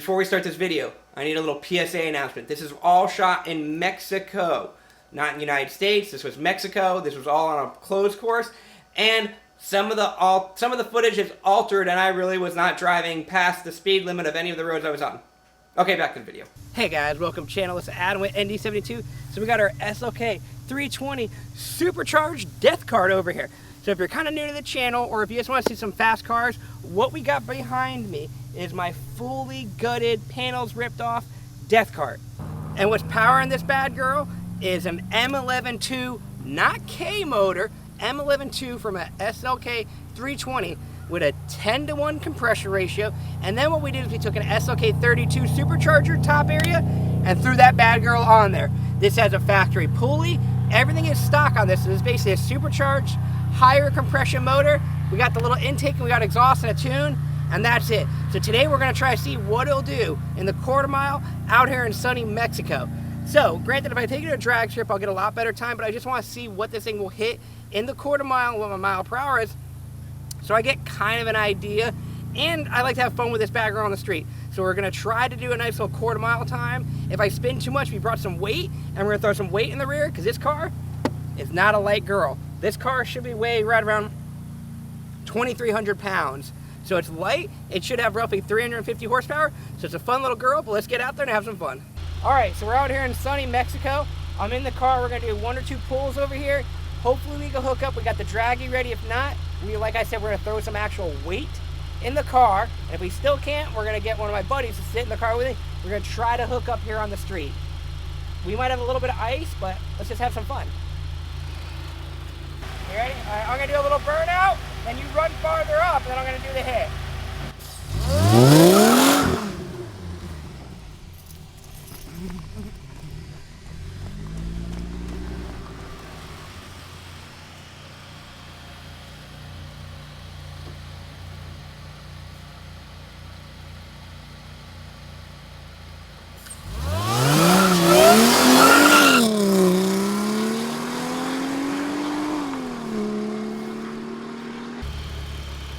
before we start this video, I need a little PSA announcement. This is all shot in Mexico, not in the United States. This was Mexico. This was all on a closed course, and some of the footage is altered, and I really was not driving past the speed limit of any of the roads I was on. Okay, back to the video. Hey guys, welcome to the channel. This is Adam with ND72. So we got our Slk320 Supercharged death cart over here. So if you're kind of new to the channel, or if you just want to see some fast cars, what we got behind me is my fully gutted, panels ripped off death cart. And what's powering this bad girl is an M11.2, not K motor, M11.2 from a Slk320 with a 10-to-1 compression ratio. And then what we did is we took an Slk320 supercharger top area and threw that bad girl on there. This has a factory pulley. Everything is stock on this. So it's basically a supercharged, higher compression motor. We got the little intake and we got exhaust and a tune, and that's it. So today we're gonna try to see what it'll do in the quarter mile out here in sunny Mexico. So granted, if I take it to a drag strip, I'll get a lot better time, but I just wanna see what this thing will hit in the quarter mile and what my mile per hour is, so I get kind of an idea. And I like to have fun with this bad girl on the street. So we're gonna try to do a nice little quarter mile time. If I spin too much, we brought some weight, and we're gonna throw some weight in the rear, because this car is not a light girl. This car should be weighing right around 2,300 pounds. So it's light, it should have roughly 350 horsepower. So it's a fun little girl, but let's get out there and have some fun. All right, so we're out here in sunny Mexico. I'm in the car, we're gonna do 1 or 2 pulls over here. Hopefully we can hook up. We got the draggy ready. If not, like I said, we're gonna throw some actual weight in the car. And if we still can't, we're gonna get one of my buddies to sit in the car with me. We're gonna try to hook up here on the street. We might have a little bit of ice, but let's just have some fun. You ready? All right, I'm gonna do a little burnout, then you run farther up, and then I'm gonna do the hit.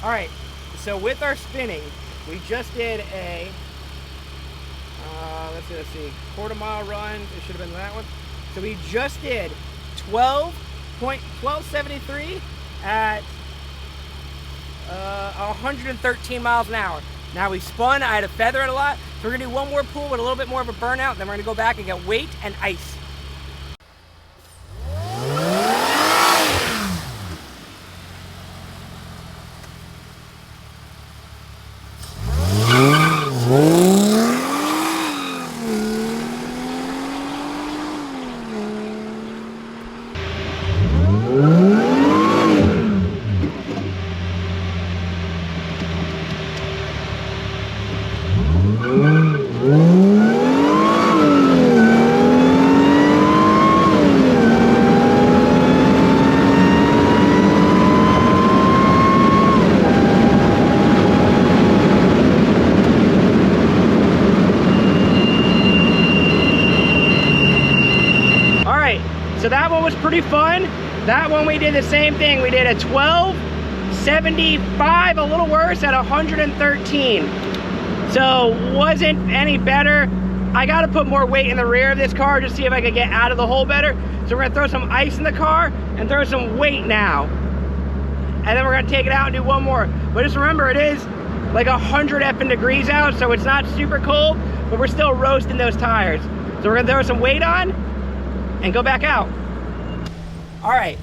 Alright, so with our spinning, we just did a, let's see, quarter mile run. It should have been that one. So we just did 12.1273 at 113 miles an hour. Now we spun, I had to feather it a lot, so we're going to do one more pull with a little bit more of a burnout, then we're going to go back and get weight and ice. So that one was pretty fun. That one we did the same thing. We did a 12.75, a little worse, at 113. So wasn't any better. I gotta put more weight in the rear of this car just to see if I can get out of the hole better. So we're gonna throw some ice in the car and throw some weight now. And then we're gonna take it out and do one more. But just remember, it is like 100 effing degrees out, so it's not super cold, but we're still roasting those tires. So we're gonna throw some weight on and go back out. All right,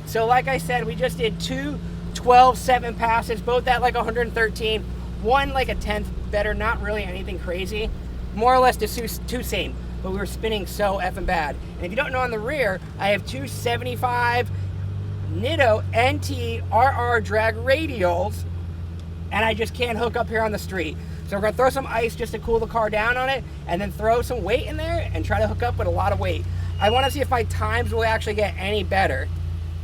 so like I said, we just did 2 12.7 passes, both at like 113, one like a 10th better, not really anything crazy, more or less just too same, but we were spinning so effing bad. And if you don't know, on the rear, I have 2 75 Nitto NT RR drag radials, and I just can't hook up here on the street. So we're gonna throw some ice just to cool the car down on it, and then throw some weight in there and try to hook up with a lot of weight. I wanna see if my times will actually get any better.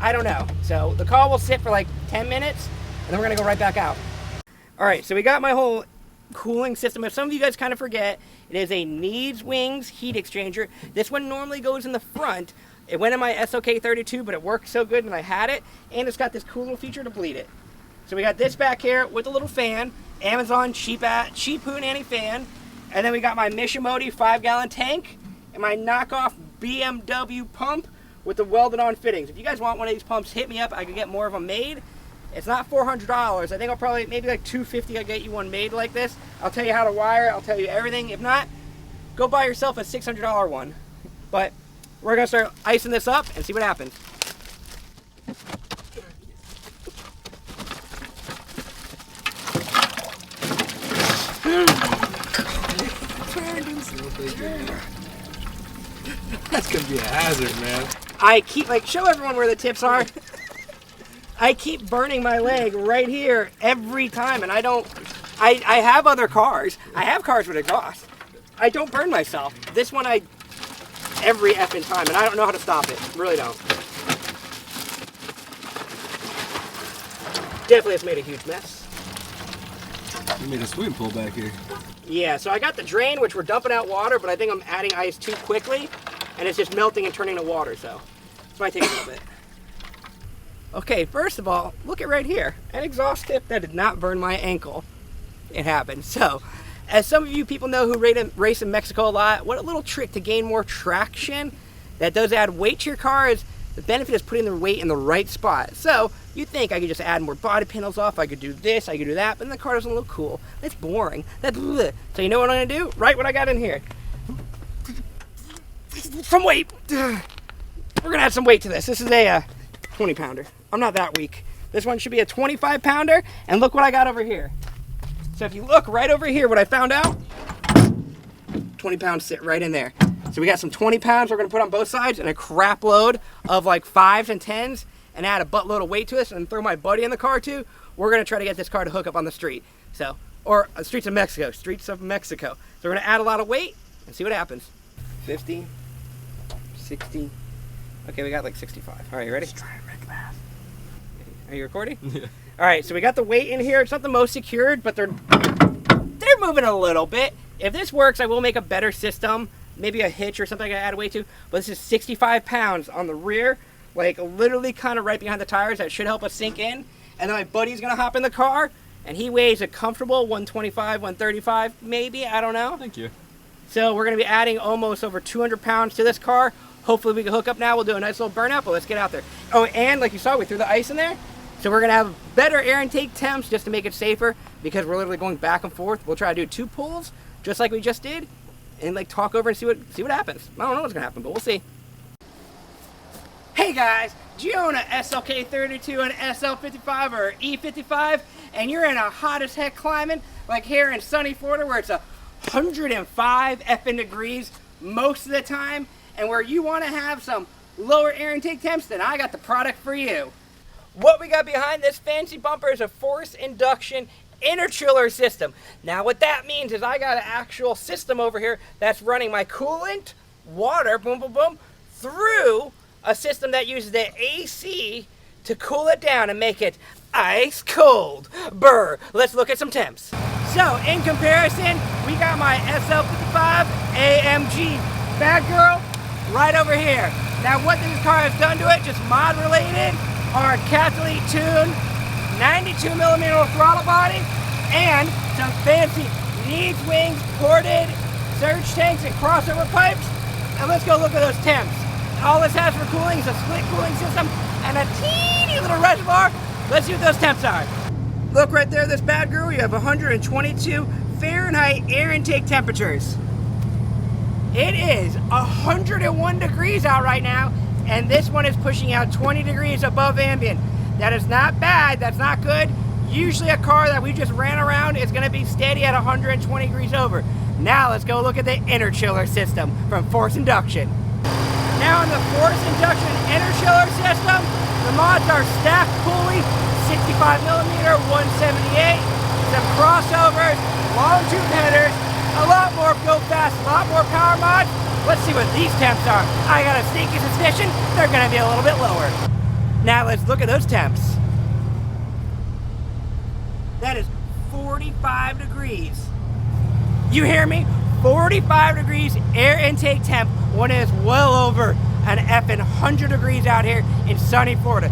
I don't know. So the car will sit for like 10 minutes, and then we're gonna go right back out. All right, so we got my whole cooling system. If some of you guys kind of forget, it is a Needs Wings heat exchanger. This one normally goes in the front. It went in my Slk320, but it worked so good and I had it, and it's got this cool little feature to bleed it. So we got this back here with a little fan, Amazon cheap hoon anti fan. And then we got my Mishimoto 5-gallon tank and my knockoff BMW pump with the welded on fittings. If you guys want one of these pumps, hit me up. I can get more of them made. It's not $400. I think I'll probably, maybe like $250, I'll get you one made like this. I'll tell you how to wire it. I'll tell you everything. If not, go buy yourself a $600 one. But we're going to start icing this up and see what happens. That's gonna be a hazard, man. I keep, like, show everyone where the tips are. I keep burning my leg right here every time, and I have other cars. I have cars with exhaust. I don't burn myself. This one every effing time, and I don't know how to stop it. Really don't. Definitely has made a huge mess. You made a swimming pool back here. Yeah, so I got the drain, which we're dumping out water, but I think I'm adding ice too quickly, and it's just melting and turning to water, so this might take a little bit. Okay, first of all, look at right here. An exhaust tip that did not burn my ankle. It happened. So, as some of you people know who race in Mexico a lot, what a little trick to gain more traction that does add weight to your car is the benefit is putting the weight in the right spot. So, you think I could just add more body panels off, I could do this, I could do that, but then the car doesn't look cool. That's boring. That's bleh. So you know what I'm gonna do? Right what I got in here. Some weight. We're gonna add some weight to this. This is a 20 pounder. I'm not that weak. This one should be a 25 pounder, and look what I got over here. So if you look right over here, what I found out, 20 pounds sit right in there. So we got some 20 pounds we're gonna put on both sides and a crap load of like 5s and 10s and add a buttload of weight to this and throw my buddy in the car too. We're gonna try to get this car to hook up on the street. So, or streets of Mexico. So we're gonna add a lot of weight and see what happens. 50, 60, okay, we got like 65. All right, you ready? Are you recording? Yeah. All right, so we got the weight in here. It's not the most secured, but they're moving a little bit. If this works, I will make a better system, maybe a hitch or something I can add weight to. But this is 65 pounds on the rear, like literally kind of right behind the tires. That should help us sink in. And then my buddy's gonna hop in the car, and he weighs a comfortable 125, 135, maybe. I don't know. Thank you. So we're gonna be adding almost over 200 pounds to this car. Hopefully we can hook up now. We'll do a nice little burnout, but let's get out there. Oh, and like you saw, we threw the ice in there. So we're gonna have better air intake temps just to make it safer because we're literally going back and forth. We'll try to do 2 pulls just like we just did and like talk over and see what happens. I don't know what's gonna happen, but we'll see. Hey guys, do you own a Slk320, an SL55 or E55 and you're in a hot as heck climate like here in sunny Florida where it's 105 effing degrees most of the time and where you wanna have some lower air intake temps, then I got the product for you. What we got behind this fancy bumper is a force induction interchiller system. Now what that means is I got an actual system over here that's running my coolant, water, boom, boom, boom, through a system that uses the AC to cool it down and make it ice cold. Brr, let's look at some temps. So in comparison, we got my SL55 AMG Bad Girl right over here. Now what this car has done to it, just mod related, are catalytic tuned 92mm throttle body and some fancy needs wings, ported surge tanks and crossover pipes. And let's go look at those temps. All this has for cooling is a split cooling system and a teeny little reservoir. Let's see what those temps are. Look right there, this bad girl, you have 122 Fahrenheit air intake temperatures. It is 101 degrees out right now, and this one is pushing out 20 degrees above ambient. That is not bad, that's not good. Usually a car that we just ran around is gonna be steady at 120 degrees over. Now let's go look at the interchiller system from Force Induction. Now in the Force Induction interchiller system, the mods are stacked pulley, 65mm, 178, some crossovers, long tube headers, a lot more go fast, a lot more power mods. Let's see what these temps are. I got a sneaky suspicion they're gonna be a little bit lower. Now let's look at those temps. That is 45 degrees. You hear me? 45 degrees air intake temp when it is well over an effing 100 degrees out here in sunny Florida.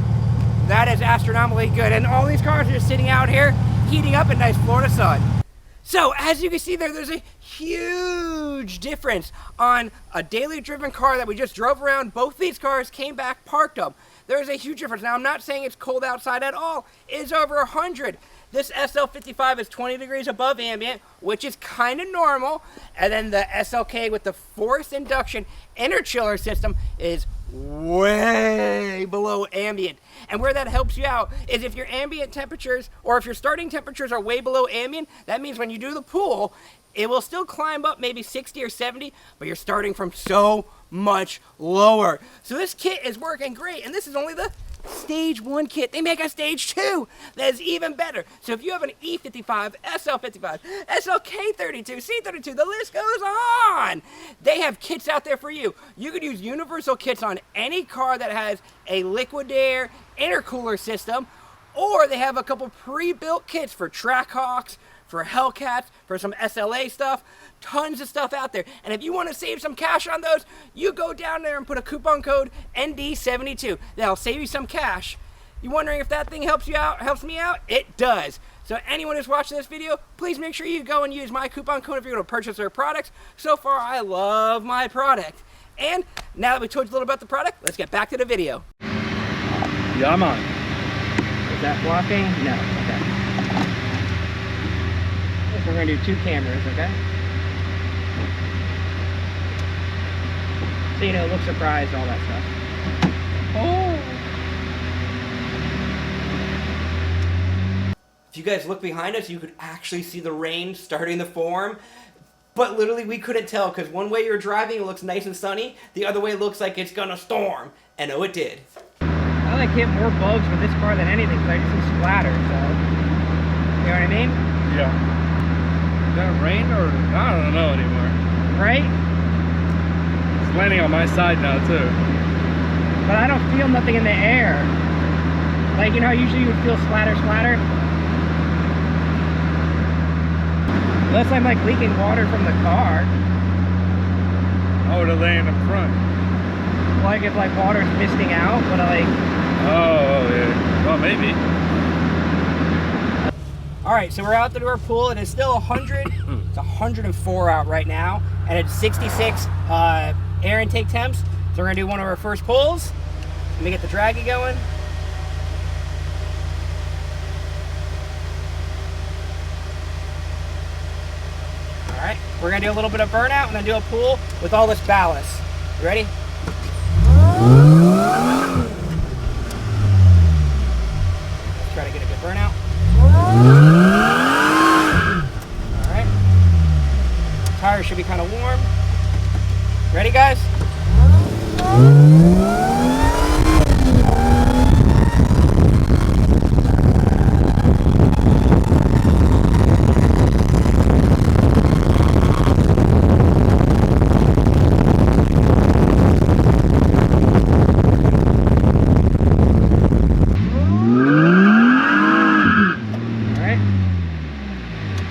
That is astronomically good. And all these cars are just sitting out here heating up in nice Florida sun. So as you can see there's a huge difference on a daily driven car that we just drove around. Both these cars came back, parked them. There's a huge difference. Now I'm not saying it's cold outside at all. It's over 100. This SL55 is 20 degrees above ambient, which is kind of normal. And then the SLK with the forced induction inner chiller system is way below ambient. And where that helps you out is if your ambient temperatures or if your starting temperatures are way below ambient, that means when you do the pool, it will still climb up maybe 60 or 70, but you're starting from so much lower. So this kit is working great, and this is only the stage 1 kit. They make a stage 2 that is even better. So if you have an E55, SL55, Slk320, C32, the list goes on. They have kits out there for you. You could use universal kits on any car that has a liquid air intercooler system, or they have a couple pre-built kits for Trackhawks, for Hellcats, for some SLA stuff. Tons of stuff out there. And if you want to save some cash on those, you go down there and put a coupon code ND72. That'll save you some cash. You wondering if that thing helps you out, helps me out? It does. So anyone who's watching this video, please make sure you go and use my coupon code if you're going to purchase their products. So far, I love my product. And now that we told you a little about the product, let's get back to the video. Yeah, I'm on. Is that blocking? No. Okay. We're going to do 2 cameras, okay? So, you know, look surprised, all that stuff. Oh! If you guys look behind us, you could actually see the rain starting to form. But literally, we couldn't tell, because one way you're driving, it looks nice and sunny. The other way it looks like it's going to storm. And oh, it did. I like hit more bugs with this car than anything, because I just see splatter, so... You know what I mean? Yeah. Is that rain or... I don't know anymore. Right? It's landing on my side now, too. But I don't feel nothing in the air. Like, you know, usually you would feel splatter. Unless I'm like leaking water from the car. Oh, they're laying in front. Like if like water's misting out, but I like... Oh, yeah. Well, maybe. Alright, so we're out to our pool. It is still 100. It's 104 out right now. And it's 66 air intake temps. So we're going to do one of our first pulls. Let me get the draggy going. Alright, we're going to do a little bit of burnout and then do a pull with all this ballast. You ready? Let's try to get a good burnout. Alright. Tires should be kind of warm. Ready, guys?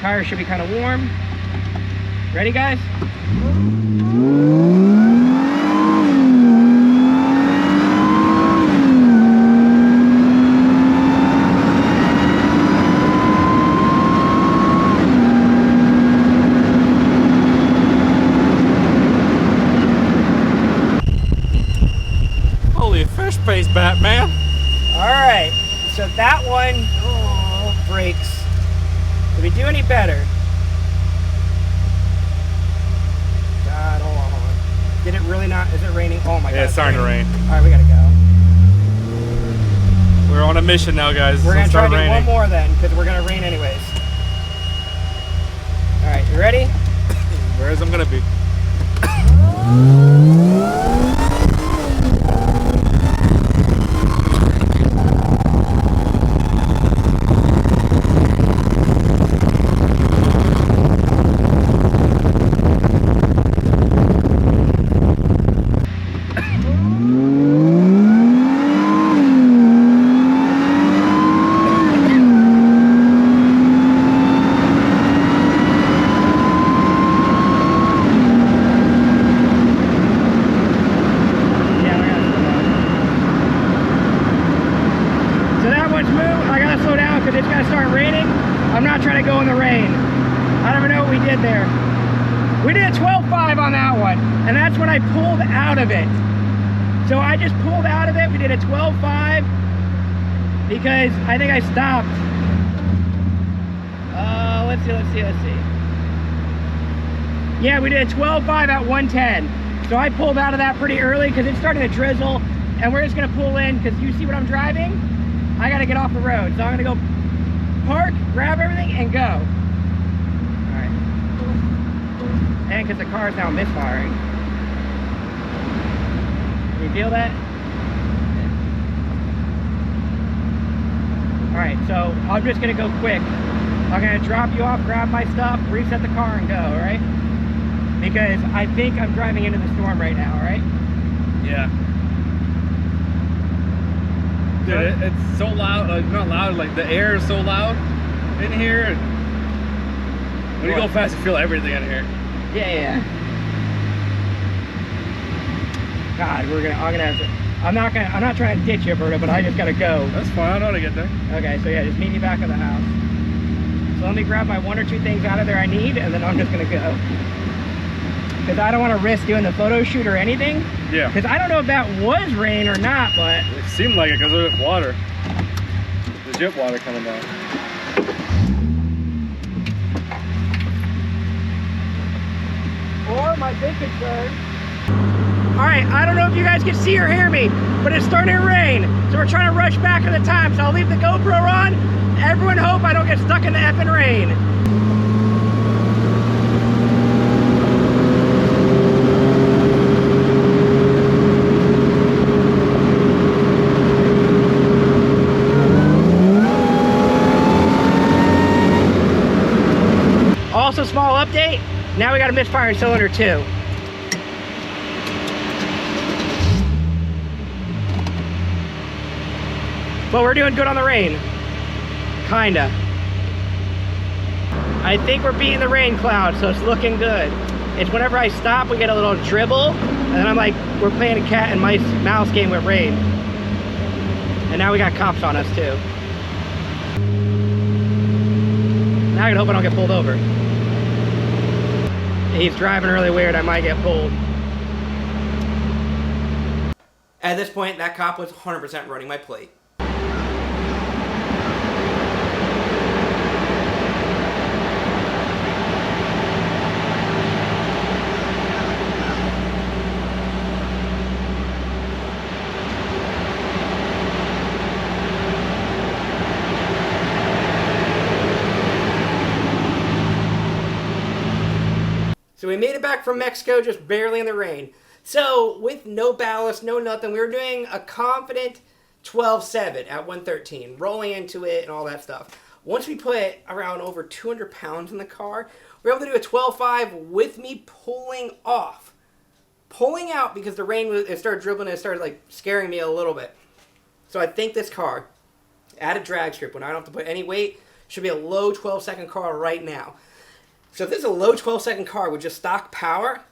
Tires should be kind of warm. Ready, guys? Holy fish face, Batman. All right, so that one brakes. Did we do any better? God, hold on. Did it really not? Is it raining? Oh my God. Yeah, it's starting to rain. All right, we gotta go. We're on a mission now, guys. We're gonna try to do raining. one more then, because we're gonna rain anyways. All right, you ready? Where's I'm gonna be? We did a 12.5 on that one, and that's when I pulled out of it. So I just pulled out of it. We did a 12.5 because I think I stopped. Let's see. Yeah, we did a 12.5 at 110. So I pulled out of that pretty early because it's starting to drizzle, and we're just gonna pull in because you see what I'm driving? I gotta get off the road. So I'm gonna go park, grab everything, and go. All right. And because the car is now misfiring. Can you feel that? All right, so I'm just gonna go quick. I'm gonna drop you off, grab my stuff, reset the car, and go, all right? Because I think I'm driving into the storm right now, right? Yeah. Dude, it's so loud, like not loud, like the air is so loud in here. And when you go fast, you feel everything in here. Yeah. God, I'm not trying to ditch you, Berto, but I just gotta go. That's fine, I know how to get there. Okay, so yeah, just meet me back at the house. So let me grab my 1 or 2 things out of there I need, and then I'm just gonna go. Because I don't want to risk doing the photo shoot or anything. Yeah. Because I don't know if that was rain or not, but... It seemed like it because of the water. The jet water coming down. Or my big concern... Alright, I don't know if you guys can see or hear me, but it's starting to rain. So we're trying to rush back in the time. So I'll leave the GoPro on. Everyone hope I don't get stuck in the effing rain. Also, small update, now we got a misfiring cylinder too. But we're doing good on the rain. Kinda. I think we're beating the rain cloud, so it's looking good. It's whenever I stop, we get a little dribble, and then I'm like, we're playing a cat and mouse game with rain. And now we got cops on us too. Now I can hope I don't get pulled over. He's driving really weird, I might get pulled. At this point, that cop was 100% running my plate. So we made it back from Mexico just barely in the rain. So with no ballast, no nothing, we were doing a confident 12.7 at 113, rolling into it and all that stuff. Once we put around over 200 pounds in the car, we were able to do a 12.5 with me pulling off. Pulling out because the rain, it started dribbling and it started like scaring me a little bit. So I think this car, at a drag strip, when I don't have to put any weight, should be a low 12-second car right now. So if this is a low 12-second car with just stock power,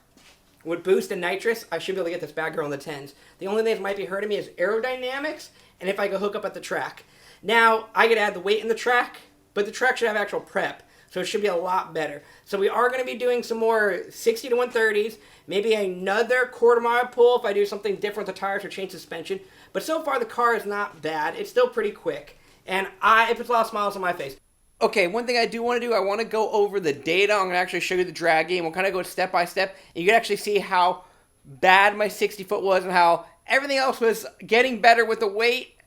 with boost and nitrous, I should be able to get this bad girl in the 10s. The only thing that might be hurting me is aerodynamics, and if I could hook up at the track. Now, I could add the weight in the track, but the track should have actual prep, so it should be a lot better. So we are going to be doing some more 60 to 130s, maybe another quarter-mile pull if I do something different with the tires or change suspension. But so far, the car is not bad. It's still pretty quick, and it puts a lot of smiles on my face. Okay, one thing I do want to do, I want to go over the data. I'm going to actually show you the drag game. We'll kind of go step by step, and you can actually see how bad my 60-foot was and how everything else was getting better with the weight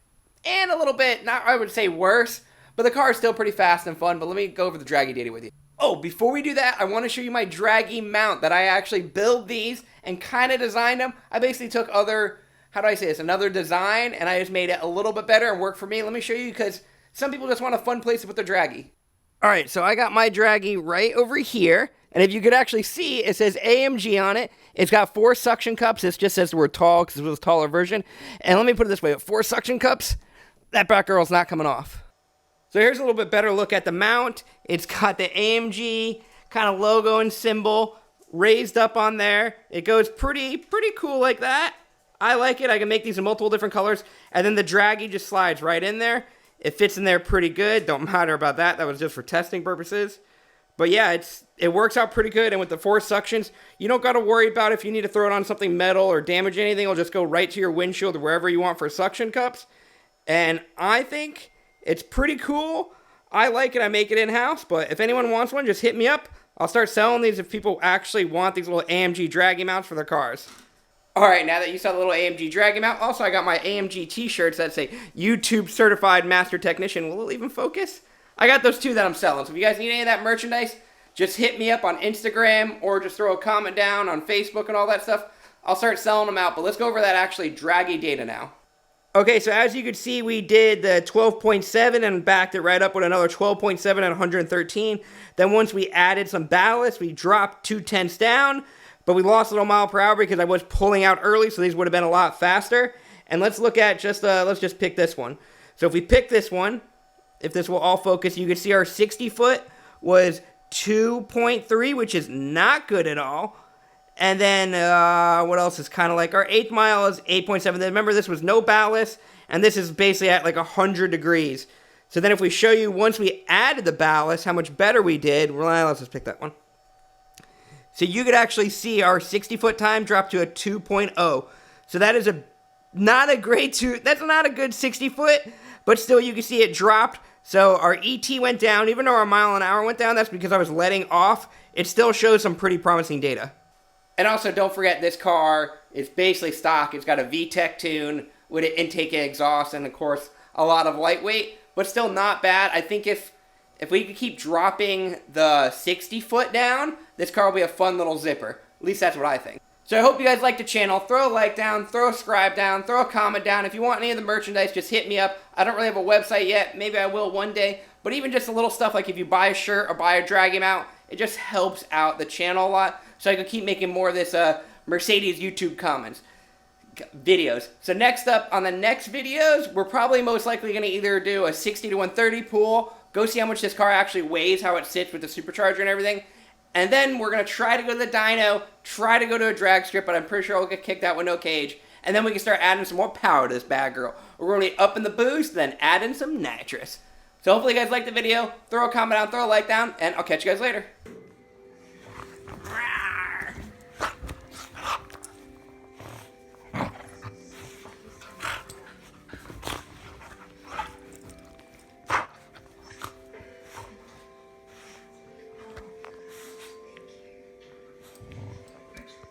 and a little bit, not I would say worse, but the car is still pretty fast and fun. But let me go over the draggy data with you. Oh, before we do that, I want to show you my draggy mount that I actually build these and kind of designed them. I basically took another design, and I just made it a little bit better and work for me. Let me show you because some people just want a fun place to put their draggy. All right, so I got my draggy right over here. And if you could actually see, it says AMG on it. It's got 4 suction cups. It just says the word tall because it was a taller version. And let me put it this way. With 4 suction cups, that back girl's not coming off. So here's a little bit better look at the mount. It's got the AMG kind of logo and symbol raised up on there. It goes pretty cool like that. I like it. I can make these in multiple different colors. And then the draggy just slides right in there. It fits in there pretty good. Don't matter about that. That was just for testing purposes. But yeah, it works out pretty good, and with the 4 suctions, you don't got to worry about if you need to throw it on something metal or damage anything. It'll just go right to your windshield or wherever you want for suction cups. And I think it's pretty cool. I like it. I make it in-house, but if anyone wants one, just hit me up. I'll start selling these if people actually want these little AMG draggy mounts for their cars. Alright, now that you saw the little AMG draggy mount, also I got my AMG t-shirts that say YouTube Certified Master Technician. Will it even focus? I got those 2 that I'm selling. So if you guys need any of that merchandise, just hit me up on Instagram or just throw a comment down on Facebook and all that stuff. I'll start selling them out, but let's go over that actually draggy data now. Okay, so as you can see, we did the 12.7 and backed it right up with another 12.7 at 113. Then once we added some ballast, we dropped 2/10 down, but we lost a little mile per hour because I was pulling out early, so these would have been a lot faster. And let's look at let's just pick this one. So if we pick this one, if this will all focus, you can see our 60 foot was 2.3, which is not good at all. And then, what else is kind of like? Our 8th mile is 8.7. Remember, this was no ballast, and this is basically at like 100 degrees. So then if we show you, once we added the ballast, how much better we did, well, let's just pick that one. So you could actually see our 60-foot time drop to a 2.0. So that is not a great that's not a good 60-foot, but still you can see it dropped. So our ET went down, even though our mile an hour went down, that's because I was letting off. It still shows some pretty promising data. And also, don't forget, this car is basically stock. It's got a VTEC tune with an intake and exhaust, and of course, a lot of lightweight, but still not bad. I think if we could keep dropping the 60-foot down, this car will be a fun little zipper. At least that's what I think. So I hope you guys like the channel. Throw a like down, throw a subscribe down, throw a comment down. If you want any of the merchandise, just hit me up. I don't really have a website yet. Maybe I will one day. But even just a little stuff like if you buy a shirt or buy a draggy mount, it just helps out the channel a lot. So I can keep making more of this Mercedes YouTube comments videos. So next up, on the next videos, we're probably most likely going to either do a 60 to 130 pool, go see how much this car actually weighs, how it sits with the supercharger and everything. And then we're going to try to go to the dyno, try to go to a drag strip, but I'm pretty sure I'll get kicked out with no cage. And then we can start adding some more power to this bad girl. We're going to be up in the boost, then add in some nitrous. So hopefully you guys liked the video. Throw a comment down, throw a like down, and I'll catch you guys later.